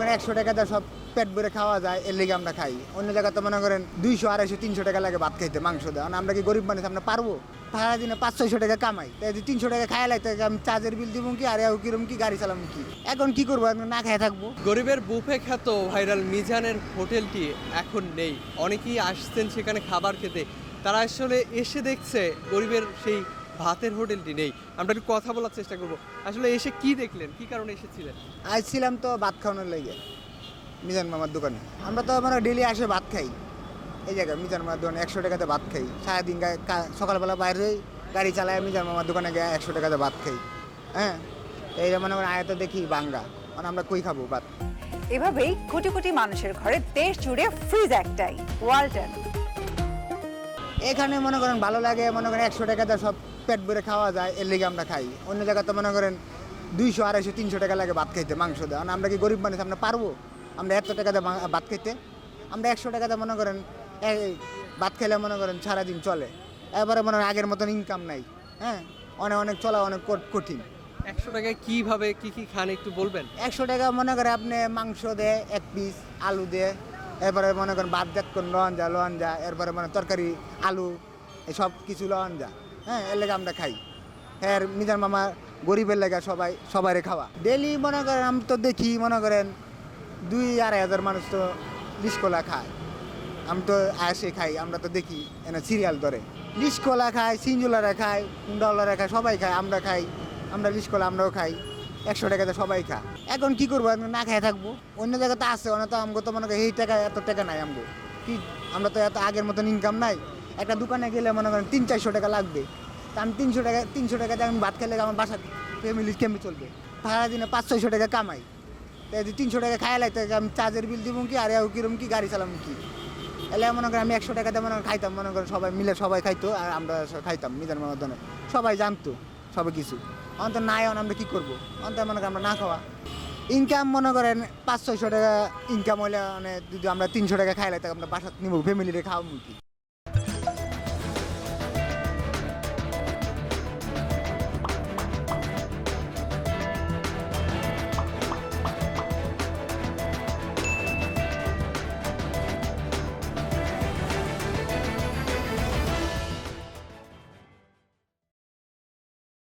করেন 100 টাকাতে সব পেট ভরে খাওয়া যায়, এর লেগে আমরা খাই। অন্য জায়গায় তো মনে করেন 200, 250, 300 টাকা লাগে ভাত খাইতে, মাংস দেয়। আমরা কি গরিব মানুষ, আমরা পারবো? সারাদিনে 500-600 টাকা কামাই, তাই যদি 300 টাকা খাই লাগতে আমি চার্জের বিল দিব কি, আর কিরম কি গাড়ি চালাম কি? এখন কি করবো, না খেয়ে থাকবো? গরিবের বুফে খ্যাত ভাইরাল মিজানের হোটেলটি এখন নেই। অনেকেই আসছেন সেখানে খাবার খেতে, তারা আসলে এসে দেখছে গরিবের সেই ভাতের হোটেলটি নেই। আমরা একটু কথা বলার চেষ্টা করব, আসলে এসে কি দেখলেন, কি কারণে এসেছিলেন? আসছিলাম তো ভাত খাওয়ানোর লেগে মিজান মামার দোকানে। আমরা তো মানে ডেলি আসে ভাত খাই এই জায়গায় মিজান মামার দোকানে, 100 টাকাতে ভাত খাই সারাদিন। সকালবেলা বাইরে হই, গাড়ি চালায় মিজান মামার দোকানে গিয়ে 100 টাকাতে ভাত খাই। হ্যাঁ, এই মনে করেন আয়াত দেখি বাঙ্গা, মানে আমরা কই খাবো ভাত? এভাবেই কোটি কোটি মানুষের ঘরে দেশ জুড়ে ফ্রিজ একটাই, ওয়ালটন। এখানে মনে করেন ভালো লাগে, মনে করেন 100 টাকাতে সব পেট ভরে খাওয়া যায়, এর লেগে আমরা খাই। অন্য জায়গায় তো মনে করেন 200, 250, 300 টাকা লাগে ভাত খাইতে, মাংস দেয়। আমরা কি গরিব মানুষ, আমরা পারবো? আমরা 100 টাকাতে ভাত খাইতে? আমরা 100 টাকাতে মনে করেন ভাত খেলে মনে করেন সারাদিন চলে। এবারে মনে করেন আগের মতন ইনকাম নাই। হ্যাঁ, অনেক চলা অনেক কঠিন। 100 টাকায় কিভাবে কি কি খান একটু বলবেন? 100 টাকা মনে করেন আপনি মাংস দেয় 1 পিস, আলু দেয়, এরপরে মনে করেন ভাত জাত কোন লন যা, এরপরে মানে তরকারি, আলু, সব কিছু লন যা। হ্যাঁ, এর লেগে আমরা খাই। হ্যাঁ, মিজান মামা গরিবের লেগে সবাইরে খাওয়া। ডেলি মনে করেন আমি তো দেখি মনে করেন 2-2.5 হাজার মানুষ তো লিসকোলা খায়। আমি তো আসে খাই, আমরা তো দেখি এনে সিরিয়াল ধরে লিসকোলা খায়, সিঞ্জুলারা খায়, কুন্ডাওয়ালারা খায়, সবাই খায়, আমরা খাই। আমরা লিসকোলা আমরাও খাই, 100 টাকাতে সবাই খায়। এখন কি করবো, না খেয়ে থাকবো? অন্য জায়গাতে আছে, অনেক তো আমগো তো মনে করেন এই টাকা এত টাকা নাই আমগো কি, আমরা তো এত আগের মতন ইনকাম নাই। একটা দোকানে গেলে মনে করেন 300-400 টাকা লাগবে, তা আমি 300 টাকাতে আমি ভাত খেলে আমার বাসা ফ্যামিলি কেমনি চলবে? সারাদিনে 500-600 টাকা কামাই, তাই যদি 300 টাকা খাই লাগতে আমি চার্জের বিল দিব কি, আর কিরম কি গাড়ি চালাম কি? এলে মনে করেন আমি 100 টাকাতে মনে করেন খাইতাম, মনে করেন সবাই মিলে সবাই খাইতো, আর আমরা খাইতাম মিজান মামার দোকানে, সবাই জানতো সবাই কিছু। অন্ত নাই, আমরা কি করবো? অন্ত মনে করেন আমরা না খাওয়া। ইনকাম মনে করেন 500-600 টাকা ইনকাম হলে, মানে যদি আমরা 300 টাকা খাই লাগতে আমরা বাসা নিব, ফ্যামিলিরে খাওয়াবো কি?